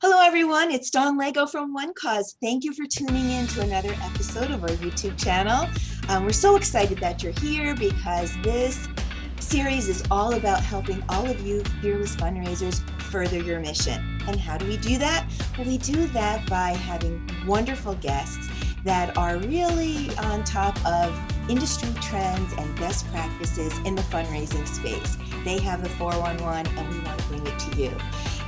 Hello, everyone. It's Dawn Lego from One Cause. Thank you for tuning in to another episode of our YouTube channel. We're so excited that you're here because this series is all about helping all of you fearless fundraisers further your mission. And how do we do that? Well, we do that by having wonderful guests that are really on top of industry trends and best practices in the fundraising space. They have the 411 and we want to bring it to you.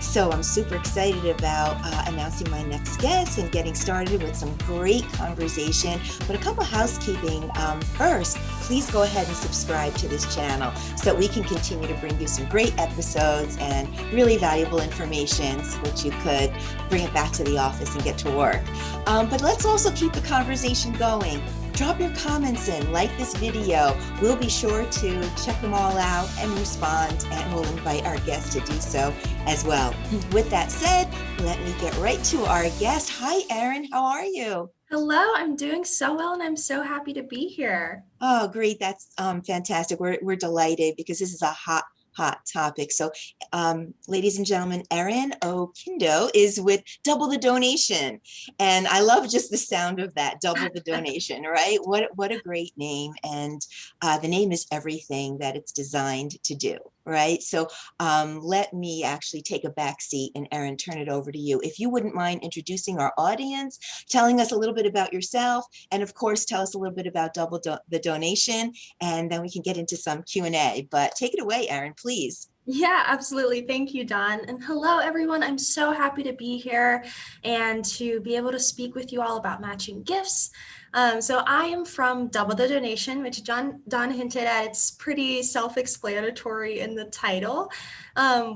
So I'm super excited about announcing my next guest and getting started with some great conversation. But a couple housekeeping. First, please go ahead and subscribe to this channel so that we can continue to bring you some great episodes and really valuable information so that you could bring it back to the office and get to work. But let's also keep the conversation going. Drop your comments in, like this video. We'll be sure to check them all out and respond, and we'll invite our guests to do so as well. With that said, let me get right to our guest. Hi, Erin. How are you? Hello, I'm doing so well, and I'm so happy to be here. Oh, great. That's fantastic. We're delighted because this is a hot topic. So, ladies and gentlemen, Erin Okindo is with Double the Donation. And I love just the sound of that, Double the Donation, right? What a great name. And the name is everything that it's designed to do, right? So let me actually take a back seat and Erin, turn it over to you. If you wouldn't mind introducing our audience, telling us a little bit about yourself, and of course, tell us a little bit about Double the Donation, and then we can get into some Q&A. But take it away, Erin, please. Yeah, absolutely. Thank you, Dawn. And hello, everyone. I'm so happy to be here and to be able to speak with you all about matching gifts. So I am from Double the Donation, which Don hinted at. It's pretty self-explanatory in the title.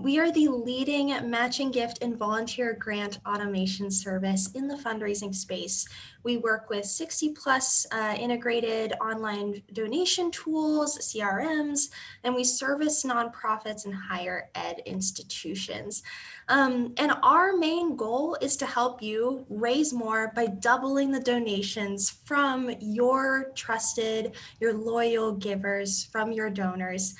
We are the leading matching gift and volunteer grant automation service in the fundraising space. We work with 60 plus integrated online donation tools, CRMs, and we service nonprofits and higher ed institutions. And our main goal is to help you raise more by doubling the donations from your trusted, your loyal givers, from your donors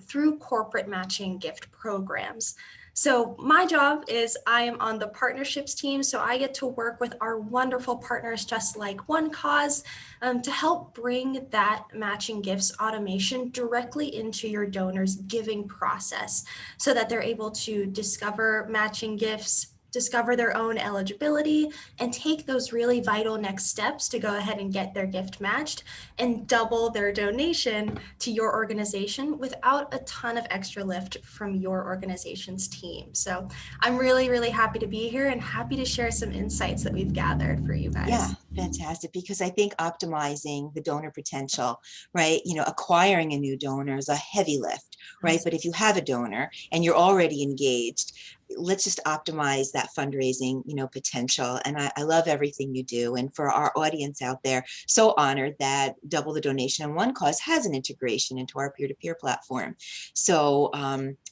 through corporate matching gift programs. So my job is I am on the partnerships team, so I get to work with our wonderful partners just like One Cause to help bring that matching gifts automation directly into your donors' giving process so that they're able to discover matching gifts, discover their own eligibility, and take those really vital next steps to go ahead and get their gift matched and double their donation to your organization without a ton of extra lift from your organization's team. So I'm really, really happy to be here and happy to share some insights that we've gathered for you guys. Yeah, fantastic. Because I think optimizing the donor potential, right? Acquiring a new donor is a heavy lift, right? But if you have a donor and you're already engaged, let's just optimize that fundraising, potential. And I love everything you do. And for our audience out there, so honored that Double the Donation and One Cause has an integration into our peer-to-peer platform. So,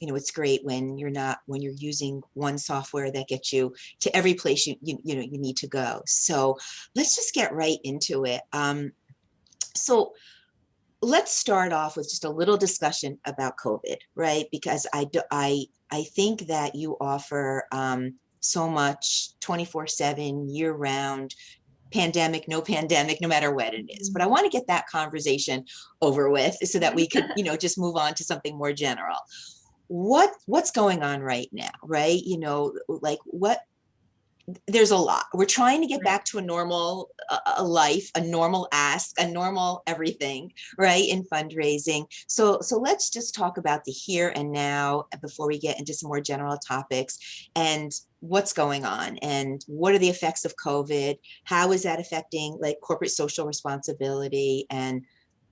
it's great when you're using one software that gets you to every place you need to go. So let's just get right into it. So let's start off with just a little discussion about COVID, right? Because I think that you offer so much 24/7, year-round, pandemic, no matter what it is. But I want to get that conversation over with so that we could, just move on to something more general. What's going on right now, right? There's a lot. We're trying to get back to a normal life, a normal ask, a normal everything, right, in fundraising. So let's just talk about the here and now before we get into some more general topics and what's going on and what are the effects of COVID? How is that affecting corporate social responsibility? And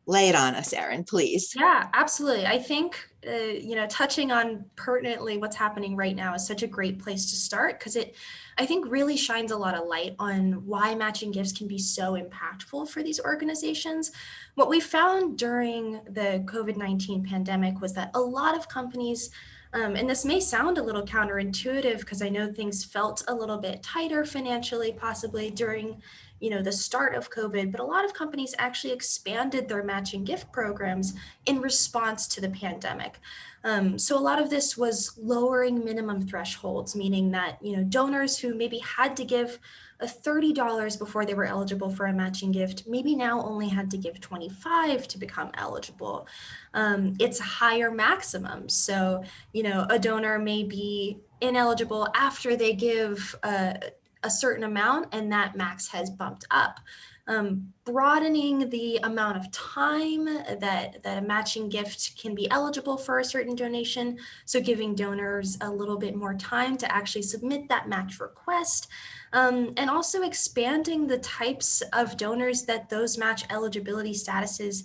lay it on us, Erin, please. Yeah, absolutely. I think, touching on pertinently what's happening right now is such a great place to start because I think, really shines a lot of light on why matching gifts can be so impactful for these organizations. What we found during the COVID-19 pandemic was that a lot of companies, and this may sound a little counterintuitive because I know things felt a little bit tighter financially, possibly during the start of COVID, but a lot of companies actually expanded their matching gift programs in response to the pandemic. pandemic. So a lot of this was lowering minimum thresholds, meaning that, donors who maybe had to give $30 before they were eligible for a matching gift, maybe now only had to give $25 to become eligible. It's higher maximums. So, a donor may be ineligible after they give a certain amount, and that max has bumped up. Broadening the amount of time that a matching gift can be eligible for a certain donation. So giving donors a little bit more time to actually submit that match request. And also expanding the types of donors that those match eligibility statuses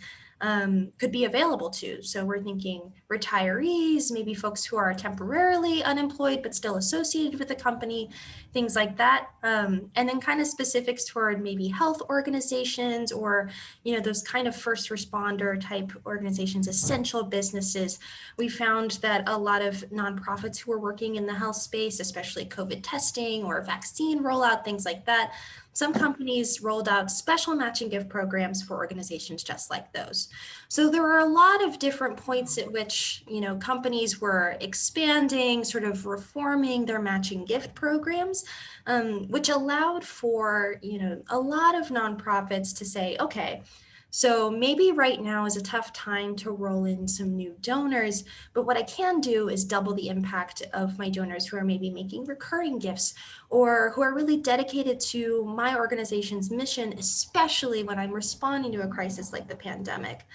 could be available to. So we're thinking retirees, maybe folks who are temporarily unemployed but still associated with the company, things like that. And then kind of specifics toward maybe health organizations or, those kind of first responder type organizations, essential businesses. We found that a lot of nonprofits who are working in the health space, especially COVID testing or vaccine rollout, things like that, some companies rolled out special matching gift programs for organizations just like those. So there were a lot of different points at which, companies were expanding, sort of reforming their matching gift programs, which allowed for, a lot of nonprofits to say, okay, so maybe right now is a tough time to roll in some new donors, but what I can do is double the impact of my donors who are maybe making recurring gifts or who are really dedicated to my organization's mission, especially when I'm responding to a crisis like the pandemic.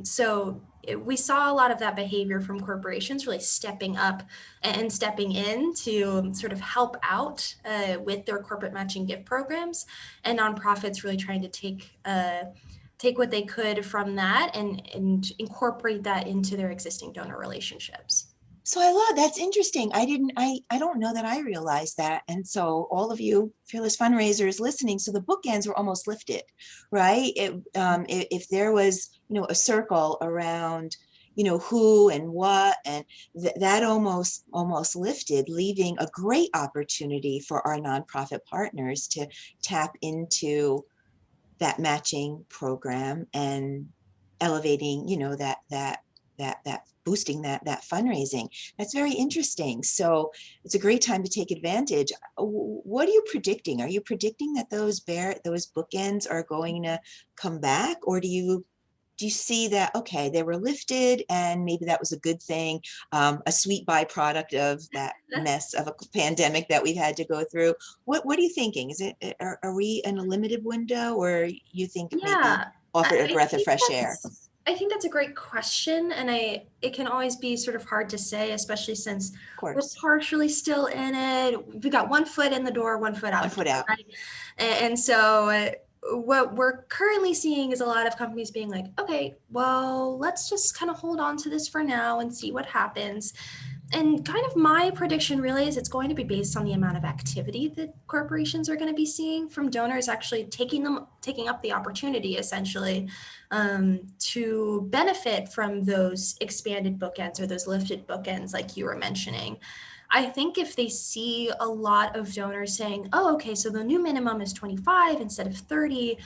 So we saw a lot of that behavior from corporations really stepping up and stepping in to sort of help out with their corporate matching gift programs, and nonprofits really trying to take what they could from that and incorporate that into their existing donor relationships. So I love, that's interesting. I don't know that I realized that. And so all of you fearless fundraisers listening, so the bookends were almost lifted, right? If there was, a circle around, who and what, and that almost lifted, leaving a great opportunity for our nonprofit partners to tap into that matching program and elevating, that boosting that fundraising. That's very interesting. So it's a great time to take advantage. What are you predicting? Are you predicting that those bookends are going to come back, or do you see that, okay, they were lifted and maybe that was a good thing, a sweet byproduct of that mess of a pandemic that we've had to go through? What are you thinking? Are we in a limited window, or you think maybe offer a breath of fresh air? I think that's a great question, and it can always be sort of hard to say, especially since we're partially still in it. We've got one foot in the door, one foot out. One foot out. Right? And so what we're currently seeing is a lot of companies being like, okay, well, let's just kind of hold on to this for now and see what happens. And kind of my prediction really is it's going to be based on the amount of activity that corporations are going to be seeing from donors actually taking up the opportunity essentially to benefit from those expanded bookends or those lifted bookends like you were mentioning. I think if they see a lot of donors saying, oh, okay, so the new minimum is 25 instead of 30,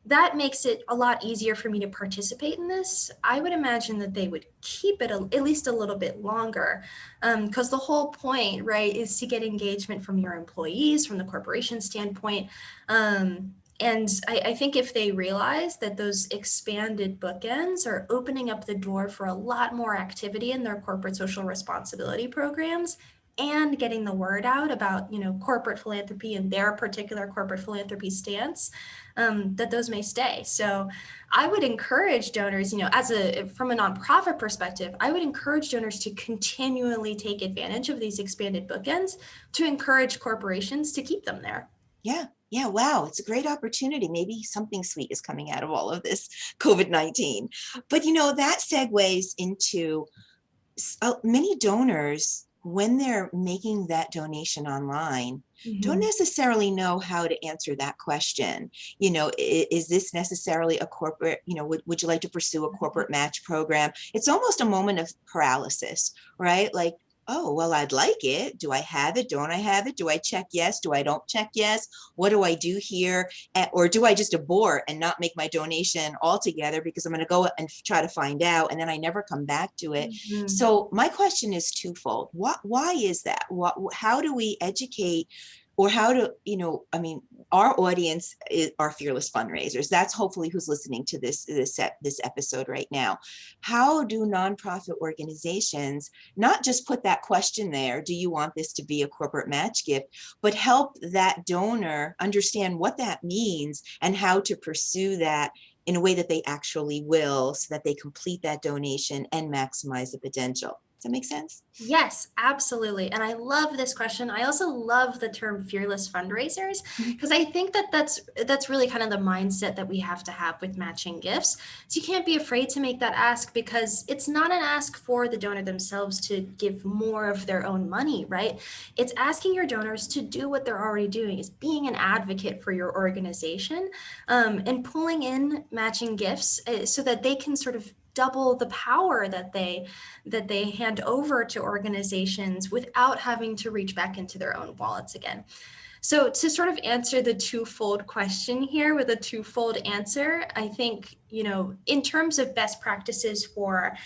that makes it a lot easier for me to participate in this. I would imagine that they would keep it at least a little bit longer, because the whole point, right, is to get engagement from your employees, from the corporation standpoint. And I think if they realize that those expanded bookends are opening up the door for a lot more activity in their corporate social responsibility programs, and getting the word out about, corporate philanthropy and their particular corporate philanthropy stance, that those may stay. So I would encourage donors, from a nonprofit perspective, I would encourage donors to continually take advantage of these expanded bookends to encourage corporations to keep them there. Yeah. Yeah. Wow. It's a great opportunity. Maybe something sweet is coming out of all of this COVID-19. But, that segues into many donors, when they're making that donation online, don't necessarily know how to answer that question. Is this necessarily a corporate, would you like to pursue a corporate match program? It's almost a moment of paralysis, right? Like, oh, well, I'd like it. Do I have it? Don't I have it? Do I check yes? Do I don't check yes? What do I do here? Or do I just abort and not make my donation altogether because I'm going to go and try to find out and then I never come back to it? Mhm. So my question is twofold. Why is that? How do we educate, or how do, I mean, our audience are fearless fundraisers. That's hopefully who's listening to this episode right now. How do nonprofit organizations not just put that question there, do you want this to be a corporate match gift, but help that donor understand what that means and how to pursue that in a way that they actually will, so that they complete that donation and maximize the potential? Does that make sense? Yes, absolutely. And I love this question. I also love the term fearless fundraisers because I think that that's really kind of the mindset that we have to have with matching gifts. So you can't be afraid to make that ask because it's not an ask for the donor themselves to give more of their own money, right? It's asking your donors to do what they're already doing, is being an advocate for your organization, and pulling in matching gifts so that they can sort of double the power that they hand over to organizations without having to reach back into their own wallets again. So to sort of answer the twofold question here with a twofold answer, I think, in terms of best practices for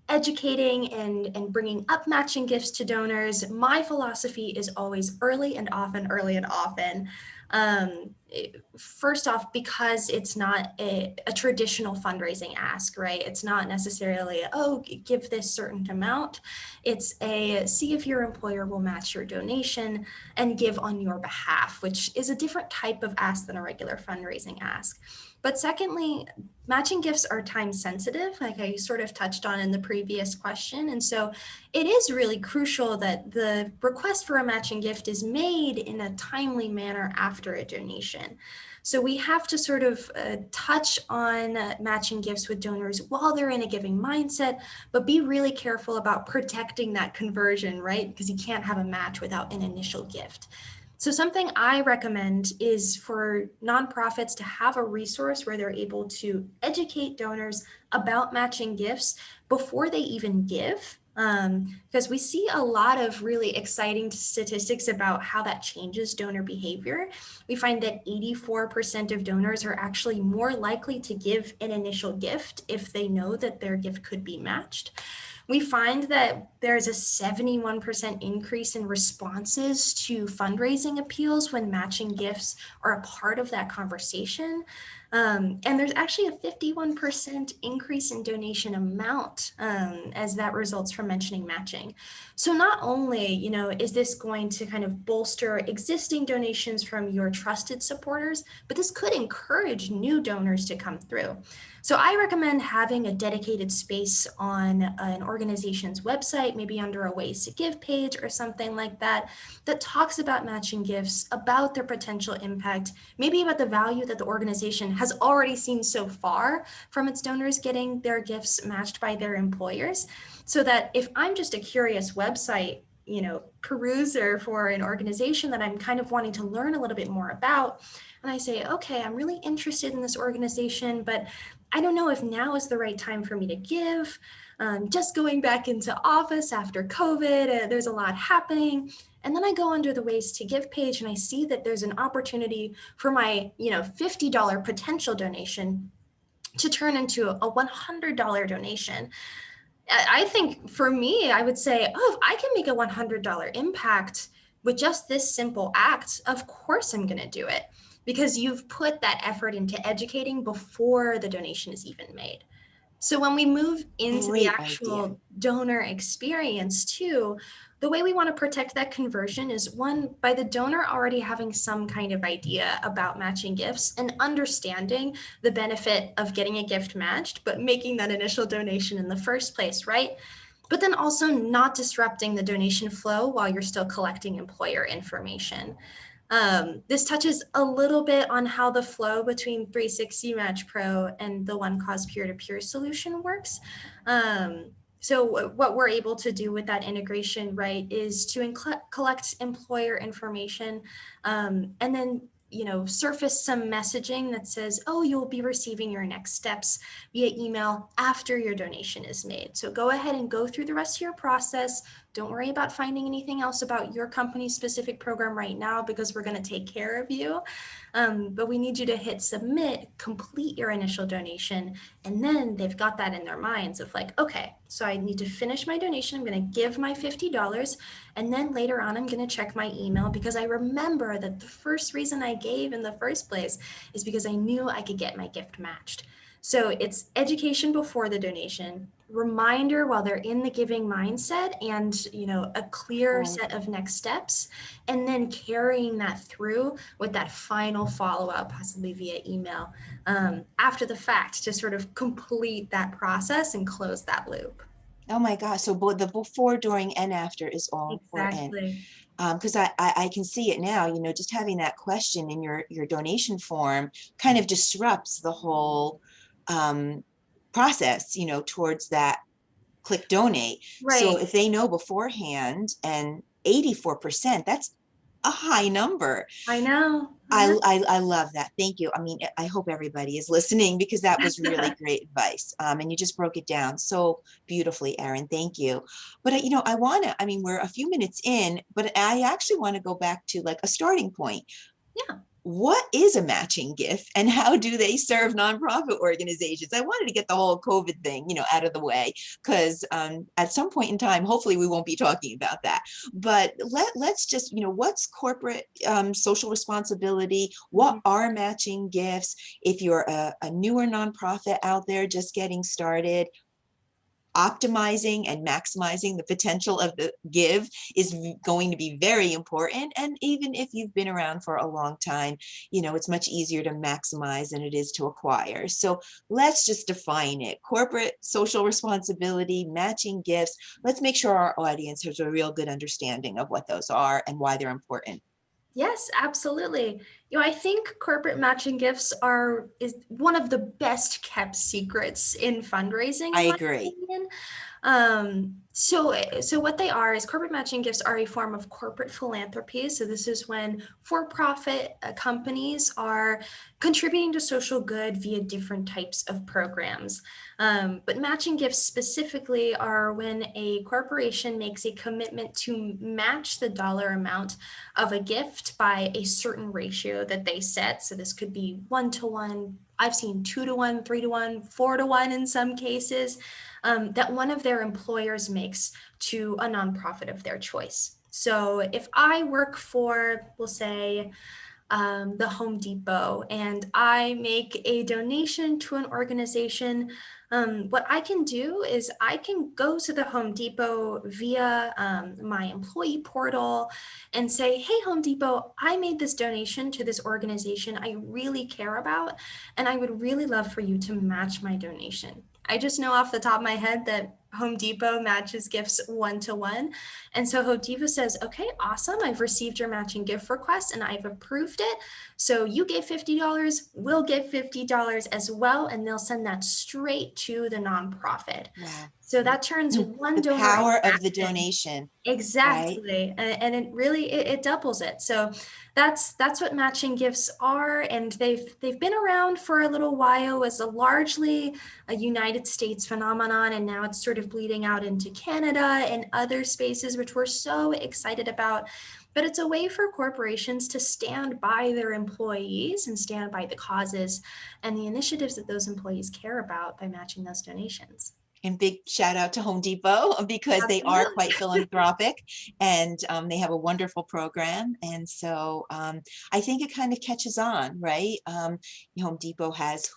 educating and bringing up matching gifts to donors, my philosophy is always early and often, early and often. First off, because it's not a traditional fundraising ask, right? It's not necessarily, oh, give this certain amount. It's see if your employer will match your donation and give on your behalf, which is a different type of ask than a regular fundraising ask. But secondly, matching gifts are time sensitive, like I sort of touched on in the previous question. And so it is really crucial that the request for a matching gift is made in a timely manner after a donation. So we have to sort of touch on matching gifts with donors while they're in a giving mindset, but be really careful about protecting that conversion, right? Because you can't have a match without an initial gift. So something I recommend is for nonprofits to have a resource where they're able to educate donors about matching gifts before they even give. Because we see a lot of really exciting statistics about how that changes donor behavior. We find that 84% of donors are actually more likely to give an initial gift if they know that their gift could be matched. We find that there's a 71% increase in responses to fundraising appeals when matching gifts are a part of that conversation. And there's actually a 51% increase in donation amount as that results from mentioning matching. So not only, is this going to kind of bolster existing donations from your trusted supporters, but this could encourage new donors to come through. So I recommend having a dedicated space on an organization's website, maybe under a Ways to Give page or something like that, that talks about matching gifts, about their potential impact, maybe about the value that the organization has already seen so far from its donors getting their gifts matched by their employers. So that if I'm just a curious website, peruser for an organization that I'm kind of wanting to learn a little bit more about, and I say, okay, I'm really interested in this organization, but I don't know if now is the right time for me to give. Just going back into office after COVID, there's a lot happening. And then I go under the Ways to Give page and I see that there's an opportunity for my, $50 potential donation to turn into a $100 donation. I think for me, I would say, oh, if I can make a $100 impact with just this simple act, of course I'm going to do it because you've put that effort into educating before the donation is even made. So when we move into the Great idea. actual donor experience too, the way we want to protect that conversion is one, by the donor already having some kind of idea about matching gifts and understanding the benefit of getting a gift matched, but making that initial donation in the first place, right? But then also not disrupting the donation flow while you're still collecting employer information. This touches a little bit on how the flow between 360 Match Pro and the One Cause peer-to-peer solution works. So what we're able to do with that integration, right, is to collect employer information and then surface some messaging that says, oh, you'll be receiving your next steps via email after your donation is made. So go ahead and go through the rest of your process. Don't worry about finding anything else about your company's specific program right now, because we're going to take care of you. But we need you to hit submit, complete your initial donation, and then they've got that in their minds of like, okay, so I need to finish my donation. I'm going to give my $50, and then later on, I'm going to check my email, because I remember that the first reason I gave in the first place is because I knew I could get my gift matched. So it's education before the donation, reminder while they're in the giving mindset, and a clear Right. set of next steps, and then carrying that through with that final follow-up, possibly via email, after the fact, to sort of complete that process and close that loop. Oh my gosh. So both the before, during, and after is all important. Exactly. Because I can see it now, just having that question in your donation form kind of disrupts the whole process, towards that click donate. So Right. if they know beforehand, and 84%, that's a high number. I know. I know. I love that. Thank you. I mean, I hope everybody is listening, because that was really great advice. And you just broke it down so beautifully, Erin. Thank you. But I want to, I mean, we're a few minutes in, but I actually want to go back to like a starting point. Yeah. What is a matching gift, and how do they serve nonprofit organizations? I wanted to get the whole COVID thing, out of the way, because at some point in time, hopefully we won't be talking about that. But let's just, what's corporate social responsibility? What Mhm. are matching gifts? If you're a newer nonprofit out there just getting started, optimizing and maximizing the potential of the give is going to be very important. And even if you've been around for a long time, it's much easier to maximize than it is to acquire. So let's just define it. Corporate social responsibility, matching gifts. Let's make sure our audience has a real good understanding of what those are and why they're important. Yes, absolutely. I think corporate matching gifts is one of the best kept secrets in fundraising, I in my agree. opinion. So what they are is corporate matching gifts are a form of corporate philanthropy. So this is when for-profit companies are contributing to social good via different types of programs. But matching gifts specifically are when a corporation makes a commitment to match the dollar amount of a gift by a certain ratio that they set. So this could be 1-to-1. I've seen 2-to-1, 3-to-1, 4-to-1 in some cases, that one of their employers makes to a nonprofit of their choice. So if I work for, we'll say, the Home Depot, and I make a donation to an organization, what I can do is I can go to the Home Depot via my employee portal and say, hey, Home Depot, I made this donation to this organization I really care about, and I would really love for you to match my donation. I just know off the top of my head that Home Depot matches gifts 1-to-1. And so Home Depot says, okay, awesome. I've received your matching gift request and I've approved it. So you gave $50, we'll give $50 as well. And they'll send that straight to the nonprofit. Wow. So that turns one The donor into power of the action. donation, right? Exactly. And it really it doubles it. So that's what matching gifts are. And they've been around for a little while as a largely a United States phenomenon. And now it's sort of bleeding out into Canada and other spaces, which we're so excited about. But it's a way for corporations to stand by their employees and stand by the causes and the initiatives that those employees care about by matching those donations. And big shout out to Home Depot, because they are Absolutely. quite philanthropic, and they have a wonderful program. And so I think it kind of catches on, right? Home Depot has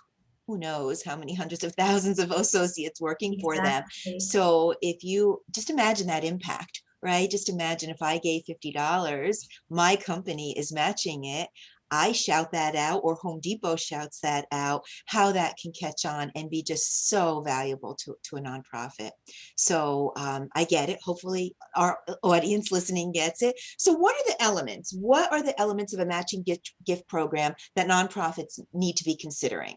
who knows how many hundreds of thousands of associates working for them. Exactly. So if you just imagine that impact, right? Just imagine if I gave $50, my company is matching it. I shout that out, or Home Depot shouts that out, how that can catch on and be just so valuable to a nonprofit. So I get it. Hopefully our audience listening gets it. So what are the elements? What are the elements of a matching gift program that nonprofits need to be considering?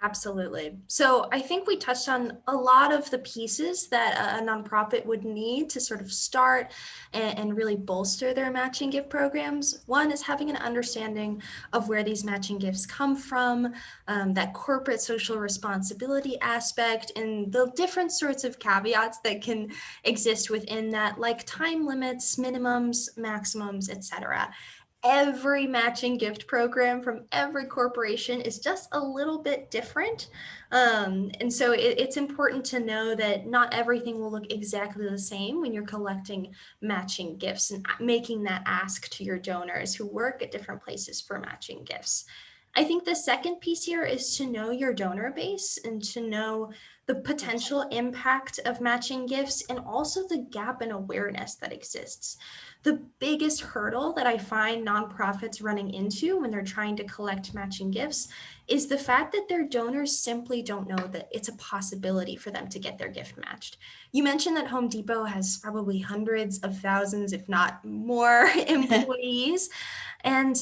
Absolutely. So I think we touched on a lot of the pieces that a nonprofit would need to sort of start and really bolster their matching gift programs. One is having an understanding of where these matching gifts come from, that corporate social responsibility aspect, and the different sorts of caveats that can exist within that, like time limits, minimums, maximums, etc. Every matching gift program from every corporation is just a little bit different. And so it's important to know that not everything will look exactly the same when you're collecting matching gifts and making that ask to your donors who work at different places for matching gifts. I think the second piece here is to know your donor base and to know the Okay. potential impact of matching gifts and also the gap in awareness that exists. The biggest hurdle that I find nonprofits running into when they're trying to collect matching gifts is the fact that their donors simply don't know that it's a possibility for them to get their gift matched. You mentioned that Home Depot has probably hundreds of thousands, if not more, employees. And,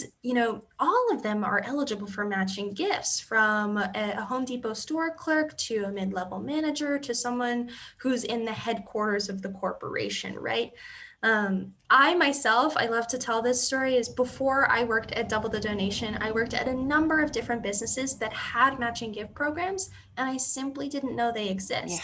all of them are eligible for matching gifts from a Home Depot store clerk to a mid level manager to someone who's in the headquarters of the corporation, right? I myself, I love to tell this story, is before I worked at Double the Donation, I worked at a number of different businesses that had matching gift programs, and I simply didn't know they Yeah, exist.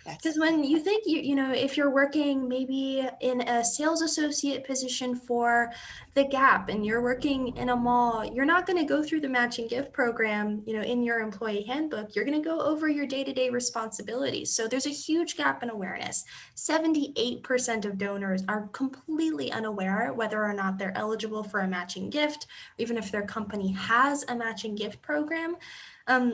Because that's when you think if you're working maybe in a sales associate position for the Gap and you're working in a mall, you're not going to go through the matching gift program, in your employee handbook. You're going to go over your day-to-day responsibilities. So there's a huge gap in awareness. 78% of donors are completely unaware whether or not they're eligible for a matching gift, even if their company has a matching gift program,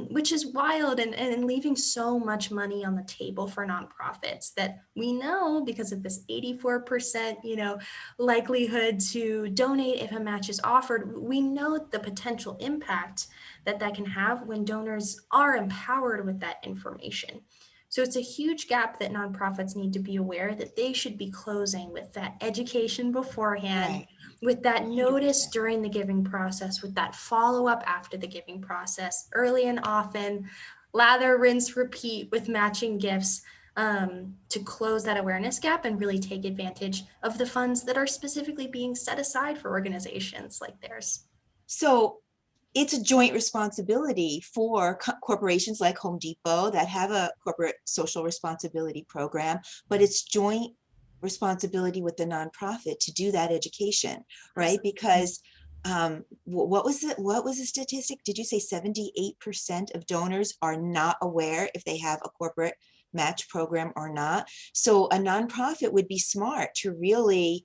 which is wild and leaving so much money on the table for nonprofits that we know because of this 84%, likelihood to donate if a match is offered. We know the potential impact that can have when donors are empowered with that information. So it's a huge gap that nonprofits need to be aware that they should be closing with that education beforehand, right. with that notice 100%. during the giving process, with that follow up after the giving process, early and often, lather, rinse, repeat with matching gifts, to close that awareness gap and really take advantage of the funds that are specifically being set aside for organizations like theirs. So it's a joint responsibility for corporations like Home Depot that have a corporate social responsibility program, but it's joint responsibility with the nonprofit to do that education, right? Absolutely. Because what was it? What was the statistic? Did you say 78% of donors are not aware if they have a corporate match program or not? So a nonprofit would be smart to really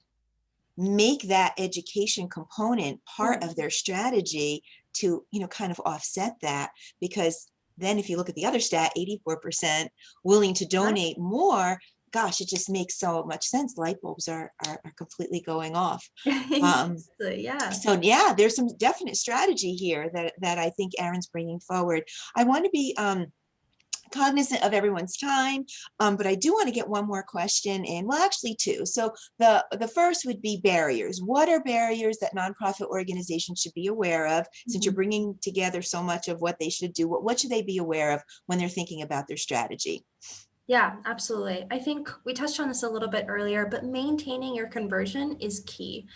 make that education component part of Mhm. their strategy to kind of offset that, because then if you look at the other stat, 84% willing to Right. donate more, gosh, it just makes so much sense. Light bulbs are completely going off. um, Exactly. Yeah. so yeah, there's some definite strategy here that I think Erin's bringing forward. I want to be cognizant of everyone's time, but I do want to get one more question in. Well, actually, two. So the first would be barriers. What are barriers that nonprofit organizations should be aware of? Since you're Mhm. bringing together so much of what they should do, what should they be aware of when they're thinking about their strategy? Yeah, absolutely. I think we touched on this a little bit earlier, but maintaining your conversion is key.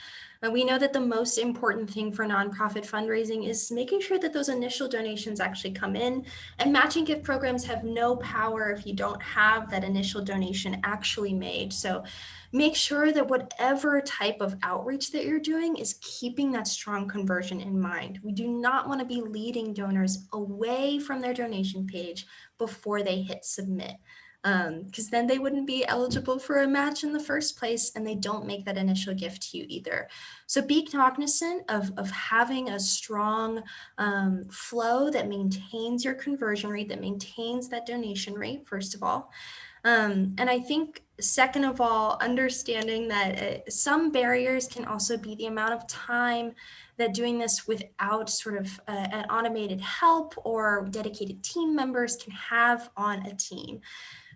And we know that the most important thing for nonprofit fundraising is making sure that those initial donations actually come in. And matching gift programs have no power if you don't have that initial donation actually made. So make sure that whatever type of outreach that you're doing is keeping that strong conversion in mind. We do not want to be leading donors away from their donation page before they hit submit, because then they wouldn't be eligible for a match in the first place and they don't make that initial gift to you either. So be cognizant of having a strong flow that maintains your conversion rate, that maintains that donation rate, first of all. And I think, second of all, understanding that some barriers can also be the amount of time that doing this without sort of an automated help or dedicated team members can have on a team.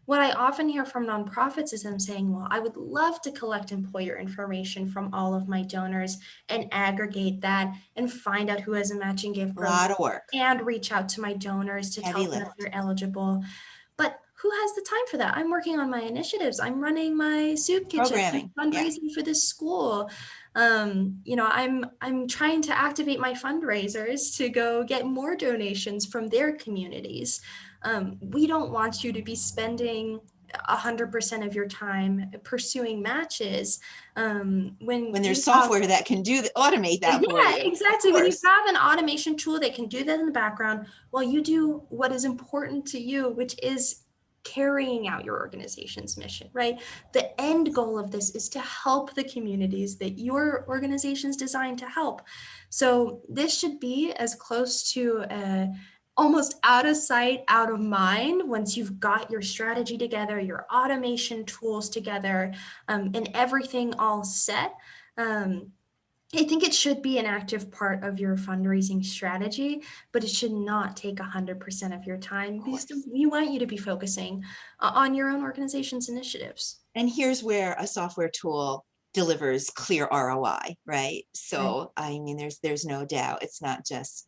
What I often hear from nonprofits is them saying, well, I would love to collect employer information from all of my donors and aggregate that and find out who has a matching gift A lot program of work, and reach out to my donors to heavy tell them that lift. they're eligible. But who has the time for that? I'm working on my initiatives. I'm running my soup kitchen. Programming, I'm yeah. fundraising for this school. I'm trying to activate my fundraisers to go get more donations from their communities. We don't want you to be spending 100% of your time pursuing matches When you there's have. software that can automate that for Yeah, you, of exactly. When you course. have an automation tool that can do that in the background while you do what is important to you, which is carrying out your organization's mission, right? The end goal of this is to help the communities that your organization is designed to help. So this should be as close to almost out of sight, out of mind once you've got your strategy together, your automation tools together, and everything all set. Um, I think it should be an active part of your fundraising strategy, but it should not take 100% of your time Of because course. we want you to be focusing on your own organization's initiatives. And here's where a software tool delivers clear ROI, right? Right. So, I mean, there's no doubt it's not just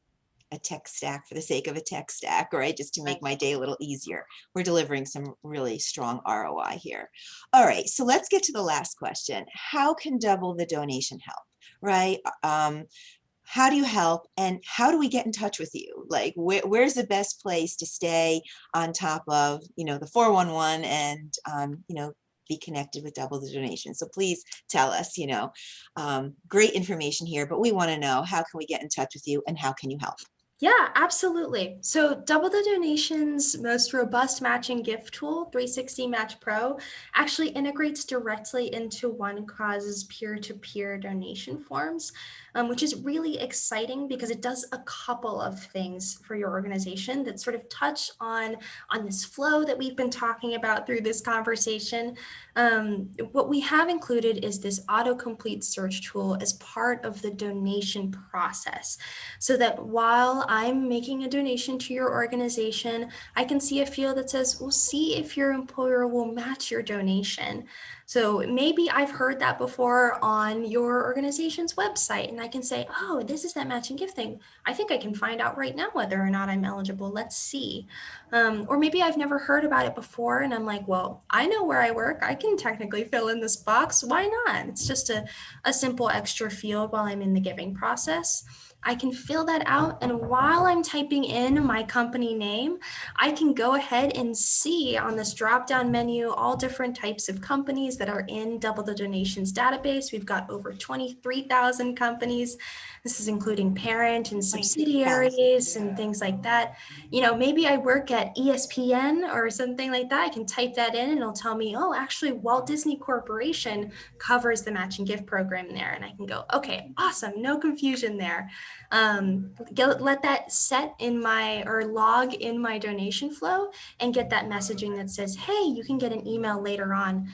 a tech stack for the sake of a tech stack, right? Just to make Right. my day a little easier. We're delivering some really strong ROI here. All right, so let's get to the last question. How can double the donation help, right? How do you help and how do we get in touch with you? Like where's the best place to stay on top of, the 411 and, be connected with Double the Donation. So please tell us, great information here, but we want to know, how can we get in touch with you and how can you help? Yeah, absolutely. So Double the Donation's most robust matching gift tool, 360 Match Pro, actually integrates directly into OneCause's peer-to-peer donation forms, which is really exciting because it does a couple of things for your organization that sort of touch on this flow that we've been talking about through this conversation. What we have included is this autocomplete search tool as part of the donation process, so that while I'm making a donation to your organization, I can see a field that says, well, see if your employer will match your donation. So maybe I've heard that before on your organization's website, and I can say, oh, this is that matching gift thing. I think I can find out right now whether or not I'm eligible. Let's see. Or maybe I've never heard about it before, and I'm like, well, I know where I work. I can technically fill in this box. Why not? It's just a simple extra field while I'm in the giving process. I can fill that out, and while I'm typing in my company name, I can go ahead and see on this drop-down menu all different types of companies that are in Double the Donations database. We've got over 23,000 companies. This is including parent and 23,000. subsidiaries and things like that. Maybe I work at ESPN or something like that. I can type that in and it'll tell me, oh, actually, Walt Disney Corporation covers the matching gift program there. And I can go, okay, awesome, no confusion there. Let that set in or log in my donation flow and get that messaging that says, hey, you can get an email later on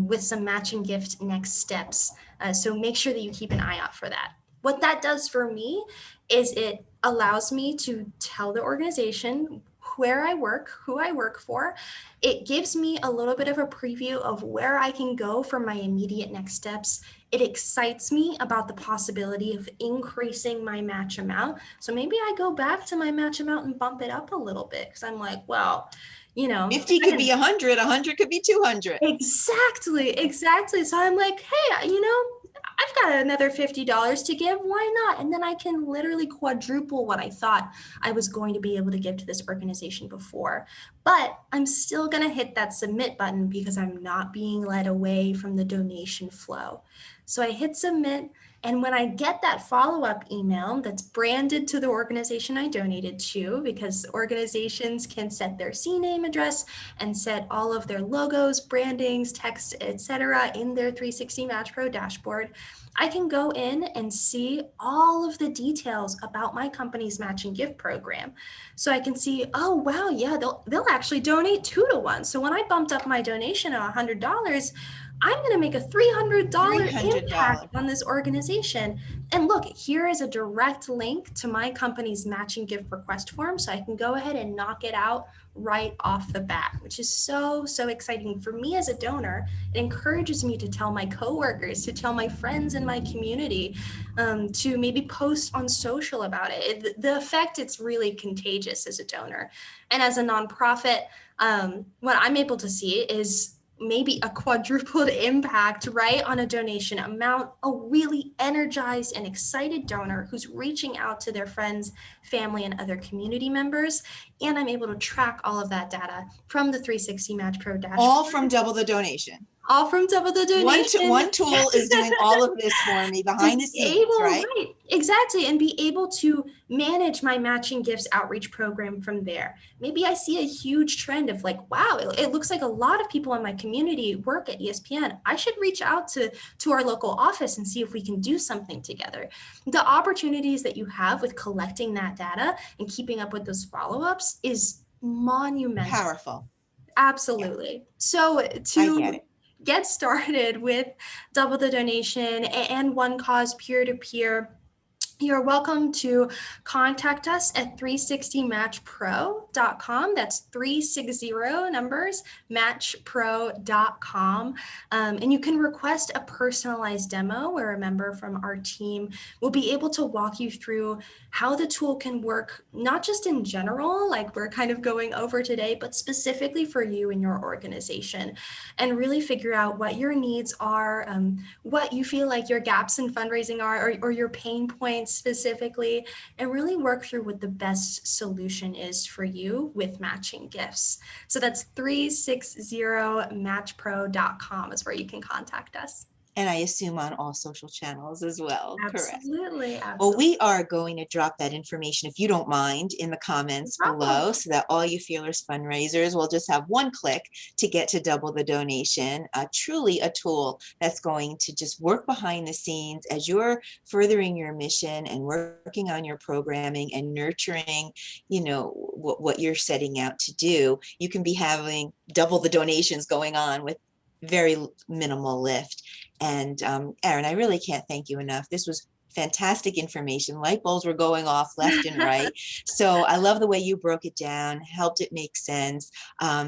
with some matching gift next steps. So make sure that you keep an eye out for that. What that does for me is it allows me to tell the organization where I work, who I work for. It gives me a little bit of a preview of where I can go for my immediate next steps. It excites me about the possibility of increasing my match amount. So maybe I go back to my match amount and bump it up a little bit because I'm like, well, 50 could be 100, 100 could be 200. Exactly. So I'm like, hey, I've got another $50 to give. Why not? And then I can literally quadruple what I thought I was going to be able to give to this organization before. But I'm still going to hit that submit button because I'm not being led away from the donation flow. So I hit submit. And when I get that follow-up email that's branded to the organization I donated to, because organizations can set their CNAME address and set all of their logos, brandings, text, etc. in their 360 Match Pro dashboard, I can go in and see all of the details about my company's matching gift program. So I can see, oh, wow, yeah, they'll actually donate 2 to 1. So when I bumped up my donation to $100, I'm going to make a $300 $300. impact on this organization. And look, here is a direct link to my company's matching gift request form. So I can go ahead and knock it out right off the bat, which is so, so exciting for me as a donor. It encourages me to tell my coworkers, to tell my friends in my community, to maybe post on social about it. The effect, it's really contagious as a donor. And as a nonprofit, what I'm able to see is maybe a quadrupled impact, right, on a donation amount, a really energized and excited donor who's reaching out to their friends, family, and other community members. And I'm able to track all of that data from the 360 Match Pro dashboard. All from Double the Donation. All from Double the Donation. One tool is doing all of this for me behind the scenes, right? Right, exactly. And be able to manage my matching gifts outreach program from there. Maybe I see a huge trend of like, wow, it looks like a lot of people in my community work at ESPN. I should reach out to our local office and see if we can do something together. The opportunities that you have with collecting that data and keeping up with those follow-ups is monumental. Powerful. Absolutely. Yeah. So to get started with Double the Donation and One Cause peer-to-peer, you're welcome to contact us at 360matchpro.com. That's 360 numbers, matchpro.com. And you can request a personalized demo where a member from our team will be able to walk you through how the tool can work, not just in general, like we're kind of going over today, but specifically for you and your organization, and really figure out what your needs are, what you feel like your gaps in fundraising are, or your pain points specifically, and really work through what the best solution is for you with matching gifts. So that's 360matchpro.com is where you can contact us. And I assume on all social channels as well. Absolutely, correct? Absolutely. Well, we are going to drop that information, if you don't mind, in the comments below, so that all you Fearless fundraisers will just have one click to get to Double the Donation. Truly a tool that's going to just work behind the scenes as you're furthering your mission and working on your programming and nurturing, you know, what you're setting out to do. You can be having double the donations going on with very minimal lift. And Erin, I really can't thank you enough. This was fantastic information. Light bulbs were going off left and right. So I love the way you broke it down, helped it make sense.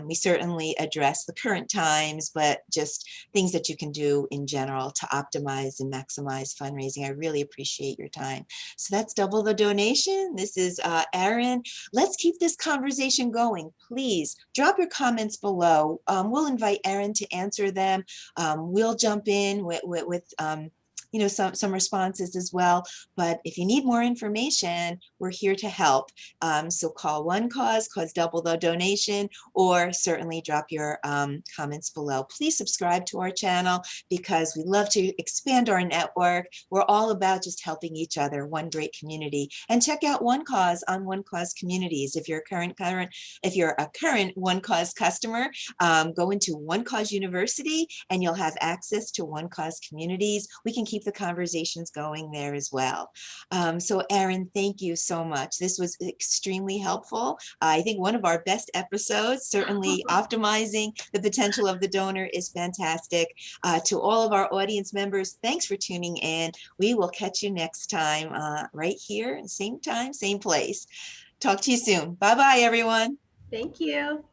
We certainly addressed the current times, but just things that you can do in general to optimize and maximize fundraising. I really appreciate your time. So that's Double the Donation. This is Erin. Let's keep this conversation going. Please drop your comments below. We'll invite Erin to answer them. We'll jump in with you know, some responses as well. But if you need more information, we're here to help. So call One Cause Double the Donation, or certainly drop your comments below. Please subscribe to our channel because we love to expand our network. We're all about just helping each other, one great community. And check out One Cause on One Cause Communities. If you're a current One Cause customer, go into One Cause University and you'll have access to One Cause Communities. We can keep the conversations going there as well. So Erin, thank you so much. This was extremely helpful. I think one of our best episodes. Certainly optimizing the potential of the donor is fantastic. To all of our audience members, thanks for tuning in. We will catch you next time right here, same time, same place. Talk to you soon. Bye-bye, everyone. Thank you.